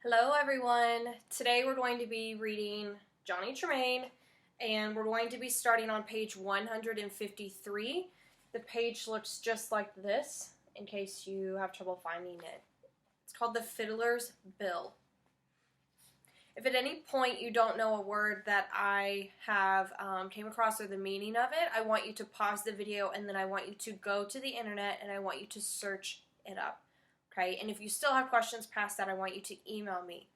Hello everyone. Today we're going to be reading Johnny Tremain and we're going to be starting on page 153. The page looks just like this in case you have trouble finding it. It's called The Fiddler's Bill. If at any point you don't know a word that I have came across or the meaning of it, I want you to pause the video and then I want you to go to the internet and I want you to search it up. Okay, and if you still have questions past that, I want you to email me.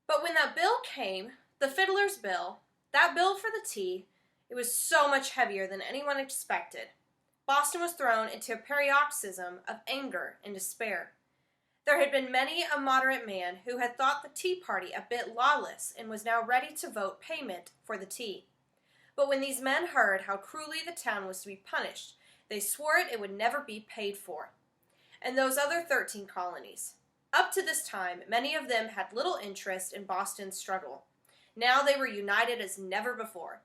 But when that bill came, the fiddler's bill, that bill for the tea, it was so much heavier than anyone expected. Boston was thrown into a paroxysm of anger and despair. There had been many a moderate man who had thought the tea party a bit lawless and was now ready to vote payment for the tea. But when these men heard how cruelly the town was to be punished, they swore it would never be paid for. And those other 13 colonies. Up to this time, many of them had little interest in Boston's struggle. Now they were united as never before.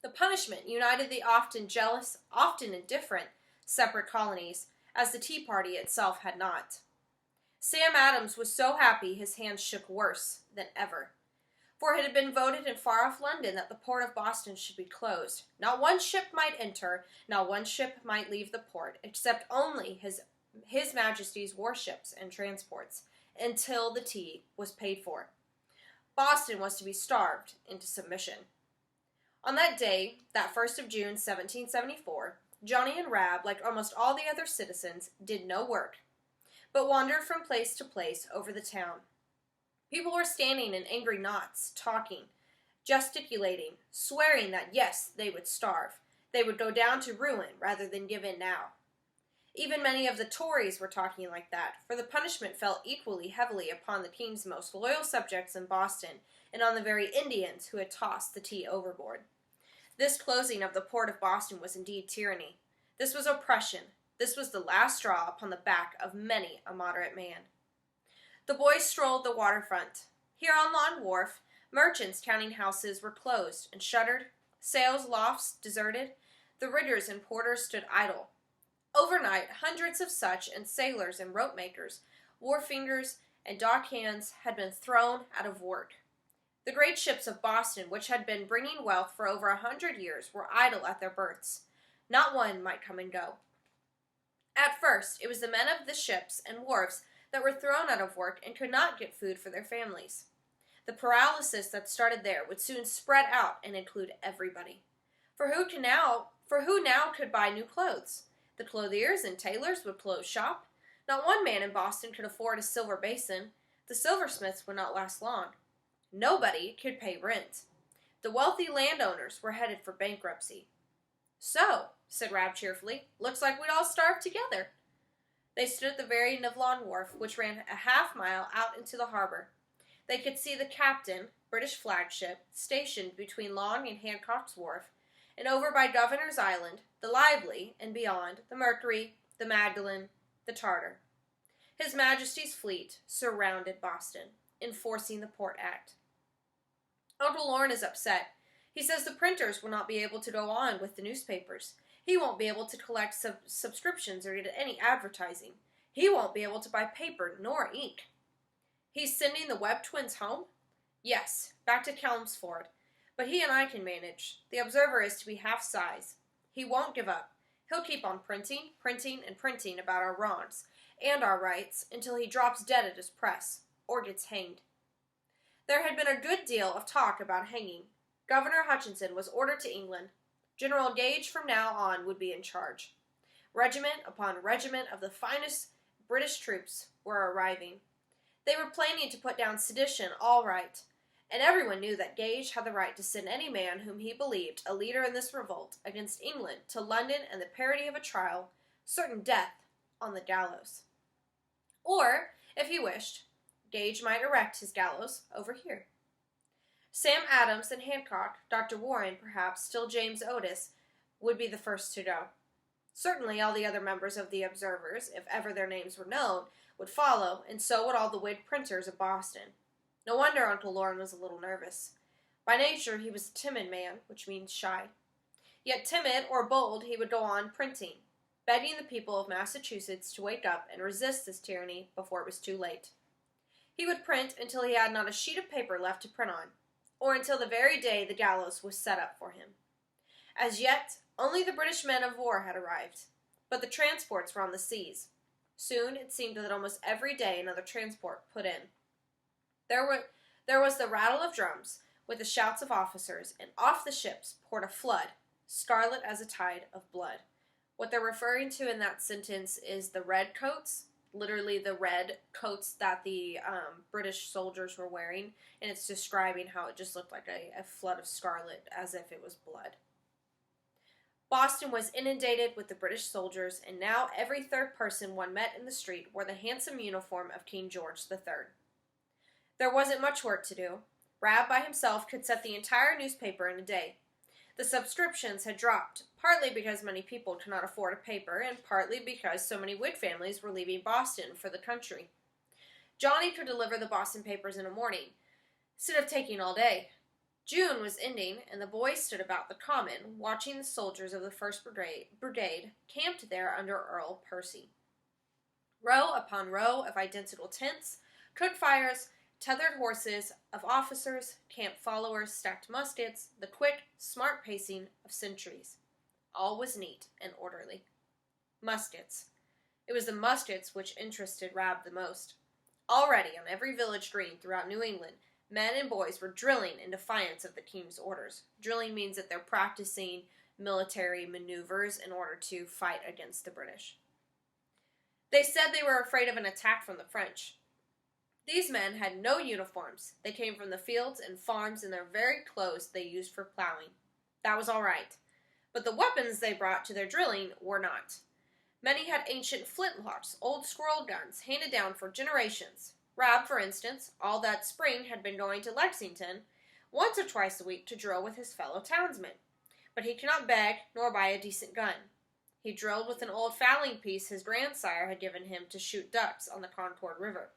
The punishment united the often jealous, often indifferent, separate colonies, as the Tea Party itself had not. Sam Adams was so happy his hands shook worse than ever. For it had been voted in far-off London that the port of Boston should be closed. Not one ship might enter, not one ship might leave the port, except only His Majesty's warships and transports, until the tea was paid for. Boston was to be starved into submission. On that day, that 1st of June, 1774, Johnny and Rab, like almost all the other citizens, did no work, but wandered from place to place over the town. People were standing in angry knots, talking, gesticulating, swearing that yes, they would starve. They would go down to ruin rather than give in now. Even many of the Tories were talking like that, for the punishment fell equally heavily upon the king's most loyal subjects in Boston and on the very Indians who had tossed the tea overboard. This closing of the port of Boston was indeed tyranny. This was oppression. This was the last straw upon the back of many a moderate man. The boys strolled the waterfront. Here on Lawn Wharf, merchants' counting houses were closed and shuttered, sales lofts deserted, the riggers and porters stood idle. Overnight, hundreds of such and sailors and rope makers, wharfingers, and dock hands had been thrown out of work. The great ships of Boston, which had been bringing wealth for over 100 years, were idle at their berths. Not one might come and go. At first, it was the men of the ships and wharves that were thrown out of work and could not get food for their families. The paralysis that started there would soon spread out and include everybody. For who now could buy new clothes? The clothiers and tailors would close shop. Not one man in Boston could afford a silver basin. The silversmiths would not last long. Nobody could pay rent. The wealthy landowners were headed for bankruptcy. "So," said Rab cheerfully, "looks like we'd all starve together." They stood at the very end of Lawn Wharf, which ran a half-mile out into the harbor. They could see the Captain, British flagship, stationed between Long and Hancock's Wharf, and over by Governor's Island, the Lively, and beyond, the Mercury, the Magdalen, the Tartar. His Majesty's fleet surrounded Boston, enforcing the Port Act. Uncle Lorne is upset. He says the printers will not be able to go on with the newspapers. He won't be able to collect subscriptions or get any advertising. He won't be able to buy paper nor ink. He's sending the Webb twins home? Yes, back to Chelmsford. But he and I can manage. The Observer is to be half size. He won't give up. He'll keep on printing, printing, and printing about our wrongs and our rights until he drops dead at his press or gets hanged. There had been a good deal of talk about hanging. Governor Hutchinson was ordered to England. General Gage from now on would be in charge. Regiment upon regiment of the finest British troops were arriving. They were planning to put down sedition all right, and everyone knew that Gage had the right to send any man whom he believed a leader in this revolt against England to London and the parody of a trial, certain death on the gallows. Or, if he wished, Gage might erect his gallows over here. Sam Adams and Hancock, Dr. Warren, perhaps, still James Otis, would be the first to go. Certainly all the other members of the Observers, if ever their names were known, would follow, and so would all the Whig printers of Boston. No wonder Uncle Lorne was a little nervous. By nature he was a timid man, which means shy. Yet timid or bold he would go on printing. begging the people of Massachusetts to wake up and resist this tyranny before it was too late. He would print until he had not a sheet of paper left to print on, or until the very day the gallows was set up for him. As yet, only the British men of war had arrived, but the transports were on the seas. Soon it seemed that almost every day another transport put in. There was the rattle of drums, with the shouts of officers, and off the ships poured a flood, scarlet as a tide of blood. What they're referring to in that sentence is the red coats, literally the red coats that the British soldiers were wearing, and it's describing how it just looked like a flood of scarlet, as if it was blood. Boston was inundated with the British soldiers, and now every third person one met in the street wore the handsome uniform of King George III. There wasn't much work to do. Rab by himself could set the entire newspaper in a day. The subscriptions had dropped, partly because many people could not afford a paper, and partly because so many Whig families were leaving Boston for the country. Johnny could deliver the Boston papers in a morning, instead of taking all day. June was ending, and the boys stood about the common, watching the soldiers of the 1st Brigade camped there under Earl Percy. Row upon row of identical tents, cook fires, tethered horses of officers, camp followers, stacked muskets, the quick, smart pacing of sentries. All was neat and orderly. Muskets. It was the muskets which interested Rab the most. Already, on every village green throughout New England, men and boys were drilling in defiance of the king's orders. Drilling means that they're practicing military maneuvers in order to fight against the British. They said they were afraid of an attack from the French. These men had no uniforms. They came from the fields and farms in their very clothes they used for plowing. That was all right. But the weapons they brought to their drilling were not. Many had ancient flintlocks, old squirrel guns, handed down for generations. Rab, for instance, all that spring had been going to Lexington once or twice a week to drill with his fellow townsmen. But he could not beg nor buy a decent gun. He drilled with an old fowling piece his grandsire had given him to shoot ducks on the Concord River.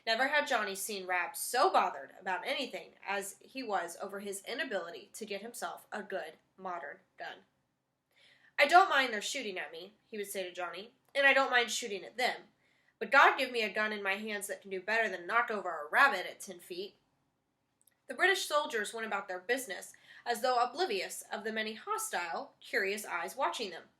Never had Johnny seen Rab so bothered about anything as he was over his inability to get himself a good, modern gun. "I don't mind their shooting at me," he would say to Johnny, "and I don't mind shooting at them. But God give me a gun in my hands that can do better than knock over a rabbit at 10 feet. The British soldiers went about their business as though oblivious of the many hostile, curious eyes watching them.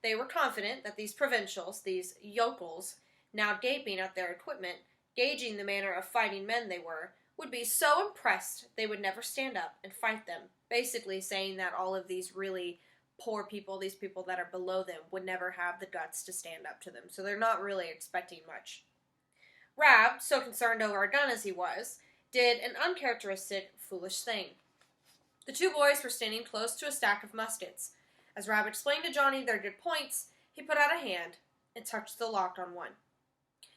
They were confident that these provincials, these yokels, now gaping at their equipment, gauging the manner of fighting men they were, would be so impressed they would never stand up and fight them, basically saying that all of these really poor people, these people that are below them, would never have the guts to stand up to them, so they're not really expecting much. Rab, so concerned over a gun as he was, did an uncharacteristic, foolish thing. The two boys were standing close to a stack of muskets. As Rab explained to Johnny their good points, he put out a hand and touched the lock on one.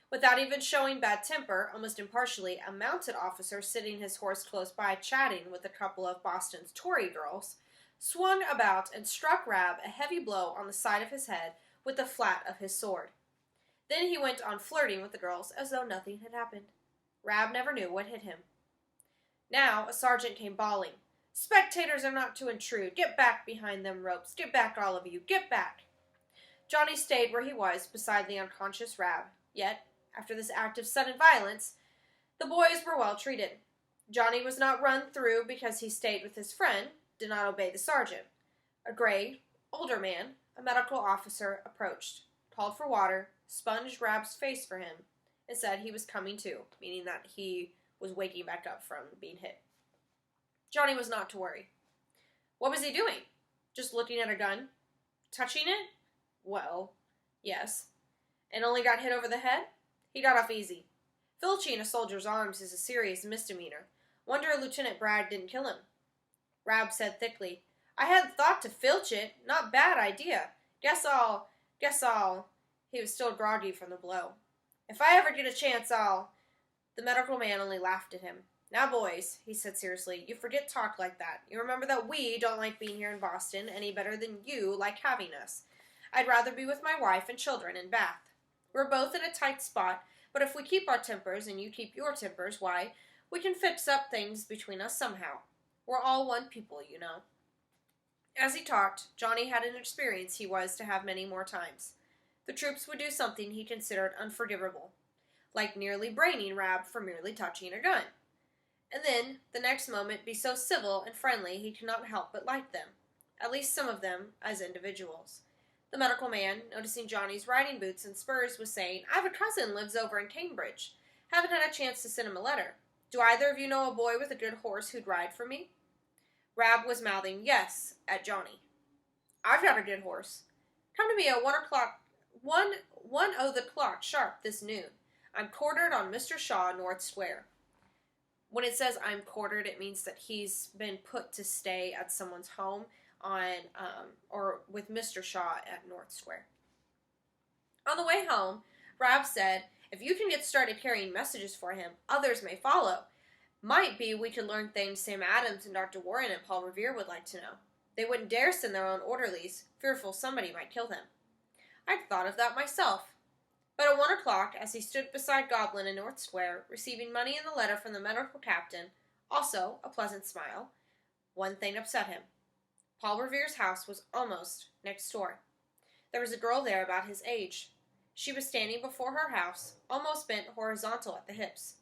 Without even showing bad temper, almost impartially, a mounted officer sitting his horse close by chatting with a couple of Boston's Tory girls, swung about and struck Rab a heavy blow on the side of his head with the flat of his sword. Then he went on flirting with the girls as though nothing had happened. Rab never knew what hit him. Now a sergeant came bawling, "Spectators are not to intrude. Get back behind them ropes. Get back, all of you. Get back." Johnny stayed where he was beside the unconscious Rab. Yet, after this act of sudden violence, the boys were well treated. Johnny was not run through because he stayed with his friend, did not obey the sergeant. A gray, older man, a medical officer, approached, called for water, sponged Rab's face for him, and said he was coming to, meaning that he was waking back up from being hit. Johnny was not to worry. What was he doing? Just looking at a gun? Touching it? Well, yes. And only got hit over the head? He got off easy. Filching a soldier's arms is a serious misdemeanor. Wonder Lieutenant Bragg didn't kill him. Rab said thickly, "I hadn't thought to filch it. Not bad idea. Guess I'll. He was still groggy from the blow. "If I ever get a chance, I'll." The medical man only laughed at him. "Now, boys," he said seriously, "you forget talk like that. You remember that we don't like being here in Boston any better than you like having us. I'd rather be with my wife and children in Bath. We're both in a tight spot, but if we keep our tempers and you keep your tempers, why, we can fix up things between us somehow. We're all one people, As he talked, Johnny had an experience he was to have many more times. The troops would do something he considered unforgivable, like nearly braining Rab for merely touching a gun. And then, the next moment, be so civil and friendly he could not help but like them, at least some of them, as individuals. The medical man, noticing Johnny's riding boots and spurs, was saying, "I have a cousin lives over in Cambridge. Haven't had a chance to send him a letter. Do either of you know a boy with a good horse who'd ride for me?" Rab was mouthing yes at Johnny. "I've got a good horse. Come to me at 1 o'clock sharp this noon. I'm quartered on Mr. Shaw, North Square." When it says "I'm quartered," it means that he's been put to stay at someone's home or with Mr. Shaw at North Square. On the way home, Rab said, "If you can get started carrying messages for him, others may follow. Might be we could learn things Sam Adams and Dr. Warren and Paul Revere would like to know. They wouldn't dare send their own orderlies, fearful somebody might kill them." I'd thought of that myself. But at 1 o'clock, as he stood beside Goblin in North Square, receiving money in the letter from the medical captain, also a pleasant smile, one thing upset him. Paul Revere's house was almost next door. There was a girl there about his age. She was standing before her house, almost bent horizontal at the hips.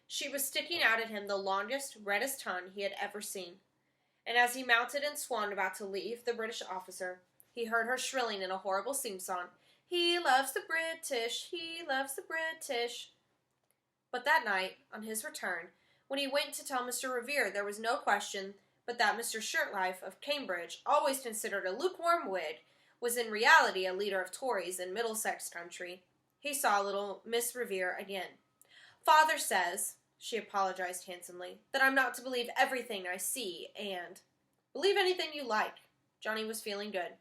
She was sticking out at him the longest, reddest tongue he had ever seen. And as he mounted and swung about to leave the British officer, he heard her shrilling in a horrible sing-song, "He loves the British, he loves the British." But that night, on his return, when he went to tell Mr. Revere, there was no question but that Mr. Shirtlife of Cambridge, always considered a lukewarm Whig, was in reality a leader of Tories in Middlesex country. He saw little Miss Revere again. "Father says," she apologized handsomely, "that I'm not to believe everything I see, and—" "Believe anything you like." Johnny was feeling good.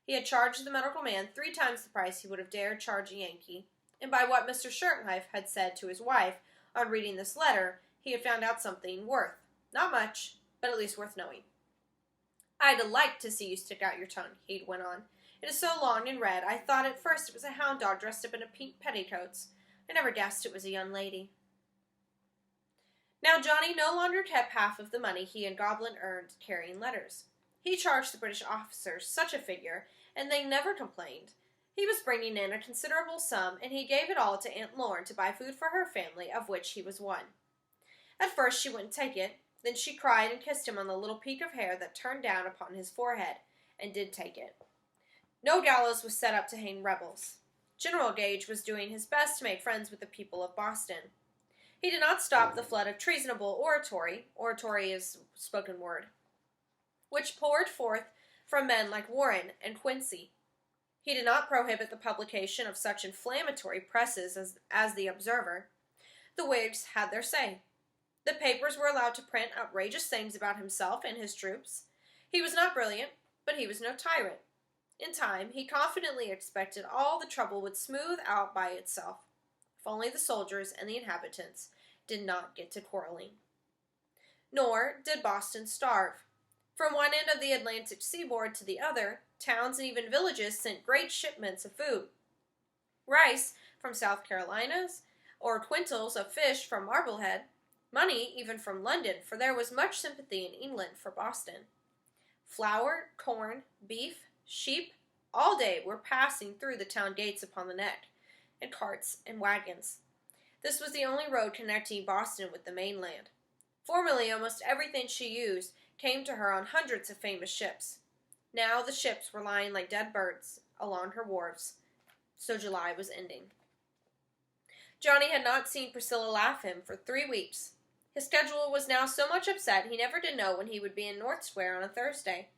He had charged the medical man 3 times the price he would have dared charge a Yankee, and by what Mr. Shirtlife had said to his wife on reading this letter, he had found out something worth, not much, but at least worth knowing. "I'd like to see you stick out your tongue," he went on. "It is so long and red, I thought at first it was a hound dog dressed up in a pink petticoats. I never guessed it was a young lady." Now Johnny no longer kept half of the money he and Goblin earned carrying letters. He charged the British officers such a figure, and they never complained. He was bringing in a considerable sum, and he gave it all to Aunt Lorne to buy food for her family, of which he was one. At first she wouldn't take it. Then she cried and kissed him on the little peak of hair that turned down upon his forehead, and did take it. No gallows was set up to hang rebels. General Gage was doing his best to make friends with the people of Boston. He did not stop the flood of treasonable oratory is spoken word, which poured forth from men like Warren and Quincy. He did not prohibit the publication of such inflammatory presses as the Observer. The Whigs had their say. The papers were allowed to print outrageous things about himself and his troops. He was not brilliant, but he was no tyrant. In time, he confidently expected all the trouble would smooth out by itself, if only the soldiers and the inhabitants did not get to quarreling. Nor did Boston starve. From one end of the Atlantic seaboard to the other, towns and even villages sent great shipments of food. Rice from South Carolinas, or quintals of fish from Marblehead, money even from London, for there was much sympathy in England for Boston. Flour, corn, beef, sheep, all day were passing through the town gates upon the neck, in carts and wagons. This was the only road connecting Boston with the mainland. Formerly, almost everything she used came to her on hundreds of famous ships. Now the ships were lying like dead birds along her wharves. So July was ending. Johnny had not seen Priscilla laugh him for 3 weeks. His schedule was now so much upset he never did know when he would be in North Square on a Thursday,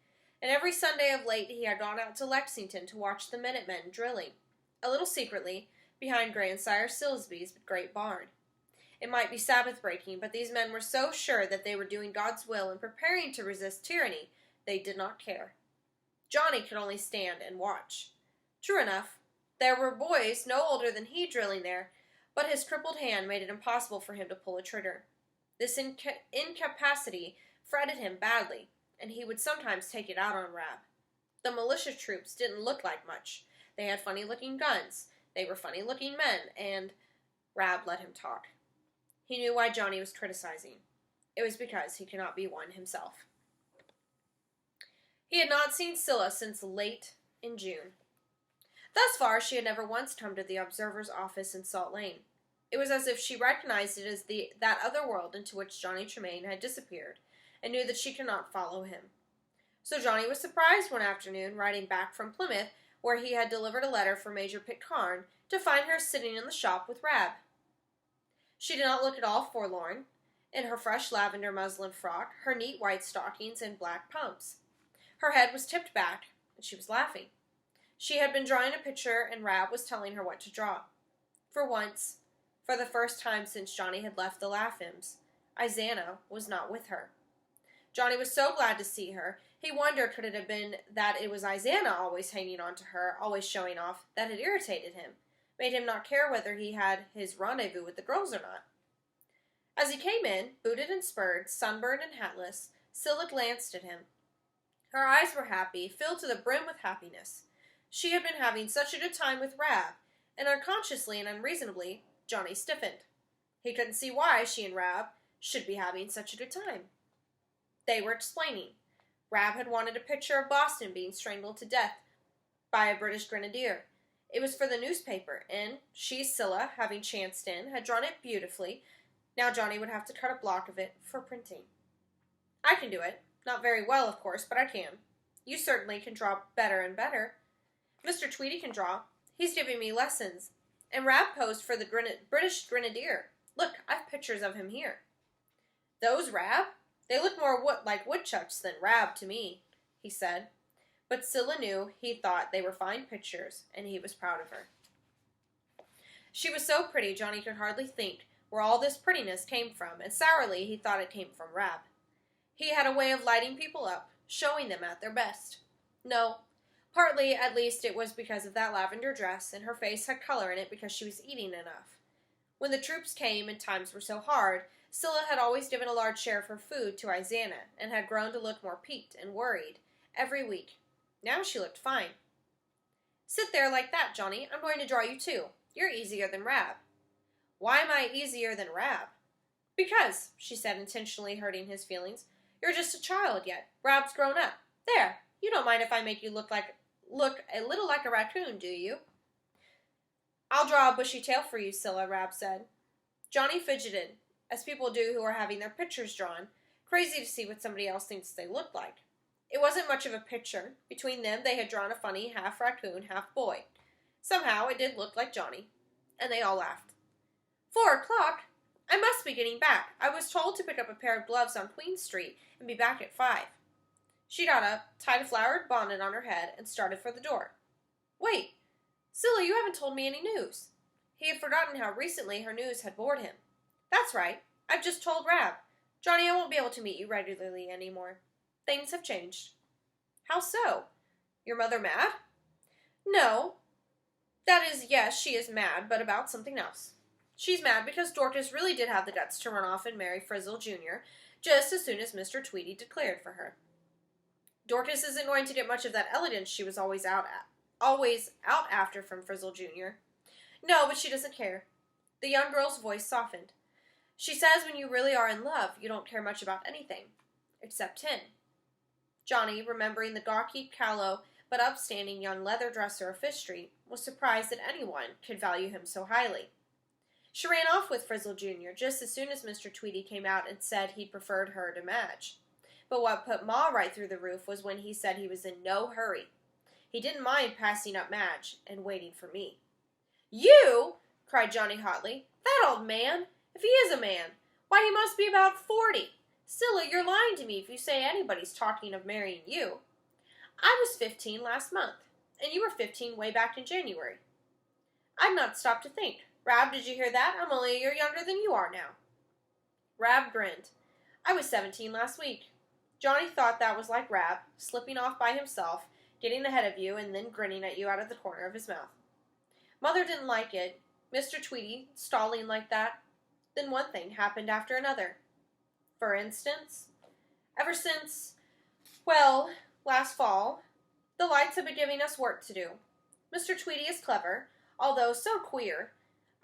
and every Sunday of late he had gone out to Lexington to watch the Minutemen drilling, a little secretly, behind Grandsire Silsby's great barn. It might be Sabbath-breaking, but these men were so sure that they were doing God's will and preparing to resist tyranny, they did not care. Johnny could only stand and watch. True enough, there were boys no older than he drilling there, but his crippled hand made it impossible for him to pull a trigger. This incapacity fretted him badly, and he would sometimes take it out on Rab. The militia troops didn't look like much. They had funny-looking guns, they were funny-looking men, and Rab let him talk. He knew why Johnny was criticizing. It was because he could not be one himself. He had not seen Scylla since late in June. Thus far, she had never once come to the observer's office in Salt Lane. It was as if she recognized it as that other world into which Johnny Tremain had disappeared, and knew that she could not follow him. So Johnny was surprised one afternoon, riding back from Plymouth, where he had delivered a letter for Major Pitcairn, to find her sitting in the shop with Rab. She did not look at all forlorn, in her fresh lavender muslin frock, her neat white stockings, and black pumps. Her head was tipped back, and she was laughing. She had been drawing a picture, and Rab was telling her what to draw. For once, for the first time since Johnny had left the Laphams, Izana was not with her. Johnny was so glad to see her, he wondered could it have been that it was Izana always hanging on to her, always showing off, that had irritated him, made him not care whether he had his rendezvous with the girls or not. As he came in, booted and spurred, sunburned and hatless, Scylla glanced at him. Her eyes were happy, filled to the brim with happiness. She had been having such a good time with Rab, and unconsciously and unreasonably, Johnny stiffened. He couldn't see why she and Rab should be having such a good time. They were explaining. Rab had wanted a picture of Boston being strangled to death by a British grenadier. It was for the newspaper, and she, Scylla, having chanced in, had drawn it beautifully. Now Johnny would have to cut a block of it for printing. I can do it. Not very well, of course, but I can. You certainly can draw better and better. Mr. Tweedy can draw. He's giving me lessons. And Rab posed for the British grenadier. Look, I've pictures of him here. Those Rab? They look more like woodchucks than Rab to me, he said. But Scylla knew he thought they were fine pictures, and he was proud of her. She was so pretty, Johnny could hardly think where all this prettiness came from, and sourly he thought it came from Rab. He had a way of lighting people up, showing them at their best. No, partly, at least, it was because of that lavender dress, and her face had color in it because she was eating enough. When the troops came and times were so hard, Scylla had always given a large share of her food to Izana, and had grown to look more peaked and worried every week. Now she looked fine. Sit there like that, Johnny. I'm going to draw you too. You're easier than Rab. Why am I easier than Rab? Because, she said, intentionally hurting his feelings, you're just a child yet. Rab's grown up. There, you don't mind if I make you look a little like a raccoon, do you? I'll draw a bushy tail for you, Scylla, Rab said. Johnny fidgeted, as people do who are having their pictures drawn, crazy to see what somebody else thinks they look like. It wasn't much of a picture. Between them, they had drawn a funny half raccoon, half boy. Somehow, it did look like Johnny, and they all laughed. 4 o'clock? I must be getting back. I was told to pick up a pair of gloves on Queen Street and be back at 5. She got up, tied a flowered bonnet on her head, and started for the door. Wait, Scylla, you haven't told me any news. He had forgotten how recently her news had bored him. That's right. I've just told Rab. Johnny, I won't be able to meet you regularly anymore. Things have changed. How so? Your mother mad? No. That is, yes, she is mad, but about something else. She's mad because Dorcas really did have the guts to run off and marry Frizzle Jr. just as soon as Mr. Tweedy declared for her. Dorcas isn't going to get much of that elegance she was always out after from Frizzle Jr. No, but she doesn't care. The young girl's voice softened. She says when you really are in love, you don't care much about anything, except him. Johnny, remembering the gawky, callow, but upstanding young leather dresser of Fish Street, was surprised that anyone could value him so highly. She ran off with Frizzle Jr. just as soon as Mr. Tweedy came out and said he preferred her to Madge. But what put Ma right through the roof was when he said he was in no hurry. He didn't mind passing up Madge and waiting for me. You? Cried Johnny hotly. That old man? If he is a man, why, he must be about 40. Scylla, you're lying to me if you say anybody's talking of marrying you. I was 15 last month, and you were 15 way back in January. I've not stopped to think. Rab, did you hear that? I'm only a year younger than you are now. Rab grinned. I was 17 last week. Johnny thought that was like Rab, slipping off by himself, getting ahead of you, and then grinning at you out of the corner of his mouth. Mother didn't like it. Mr. Tweedy stalling like that. Then one thing happened after another. For instance, ever since, well, last fall, the lights have been giving us work to do. Mr. Tweedy is clever, although so queer.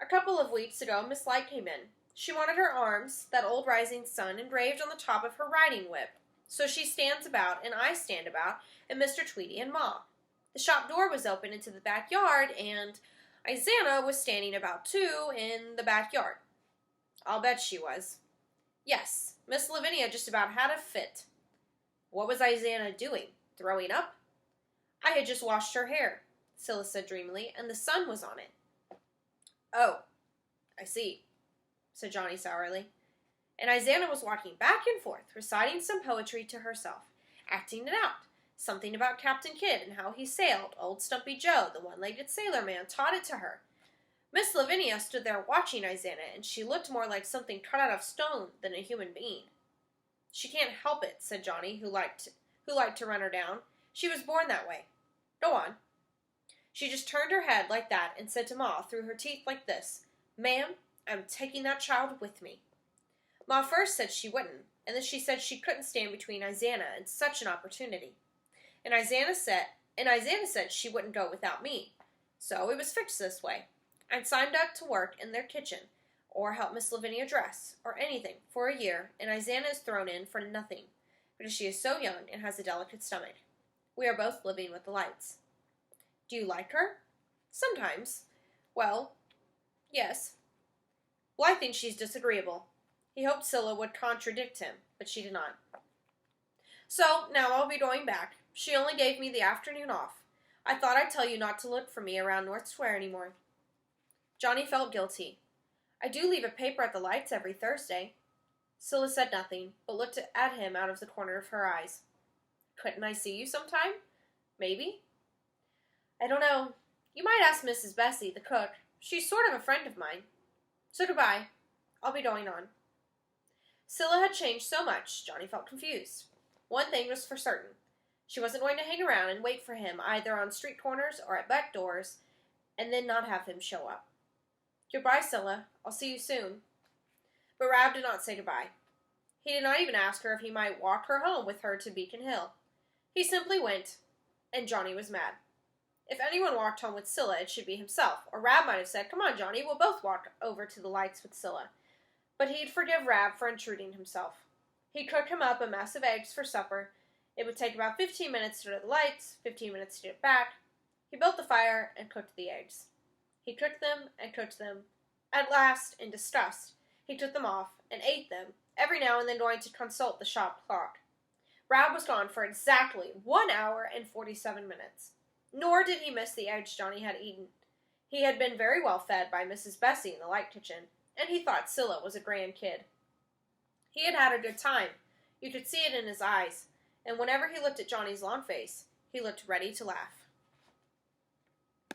A couple of weeks ago, Miss Light came in. She wanted her arms, that old rising sun, engraved on the top of her riding whip. So she stands about, and I stand about, and Mr. Tweedy and Ma. The shop door was open into the backyard, and Isana was standing about too in the backyard. I'll bet she was. Yes, Miss Lavinia just about had a fit. What was Isana doing? Throwing up? I had just washed her hair, Scylla said dreamily, and the sun was on it. Oh, I see, said Johnny sourly. And Isana was walking back and forth, reciting some poetry to herself, acting it out. Something about Captain Kidd and how he sailed. Old Stumpy Joe, the one-legged sailor man, taught it to her. Miss Lavinia stood there watching Isana, and she looked more like something cut out of stone than a human being. She can't help it, said Johnny, who liked to run her down. She was born that way. Go on. She just turned her head like that and said to Ma through her teeth like this, Ma'am, I'm taking that child with me. Ma first said she wouldn't, and then she said she couldn't stand between Isana and such an opportunity. And Isana said she wouldn't go without me. So it was fixed this way. I'd signed up to work in their kitchen, or help Miss Lavinia dress, or anything, for a year, and Isana is thrown in for nothing, because she is so young and has a delicate stomach. We are both living with the lights. Do you like her? Sometimes. Well, yes. Well, I think she's disagreeable. He hoped Scylla would contradict him, but she did not. So, now I'll be going back. She only gave me the afternoon off. I thought I'd tell you not to look for me around North Square anymore. Johnny felt guilty. I do leave a paper at the lights every Thursday. Scylla said nothing, but looked at him out of the corner of her eyes. Couldn't I see you sometime? Maybe. I don't know. You might ask Mrs. Bessie, the cook. She's sort of a friend of mine. So goodbye. I'll be going on. Scylla had changed so much, Johnny felt confused. One thing was for certain. She wasn't going to hang around and wait for him either on street corners or at back doors and then not have him show up. Goodbye, Scylla. I'll see you soon. But Rab did not say goodbye. He did not even ask her if he might walk her home with her to Beacon Hill. He simply went, and Johnny was mad. If anyone walked home with Scylla, it should be himself, or Rab might have said, Come on, Johnny, we'll both walk over to the lights with Scylla. But he'd forgive Rab for intruding himself. He'd cook him up a mess of eggs for supper. It would take about 15 minutes to go to the lights, 15 minutes to get back. He built the fire and cooked the eggs. He cooked them and cooked them. At last, in disgust, he took them off and ate them, every now and then going to consult the shop clock. Rab was gone for exactly 1 hour and 47 minutes. Nor did he miss the eggs Johnny had eaten. He had been very well fed by Mrs. Bessie in the light kitchen, and he thought Scylla was a grand kid. He had had a good time. You could see it in his eyes, and whenever he looked at Johnny's long face, he looked ready to laugh.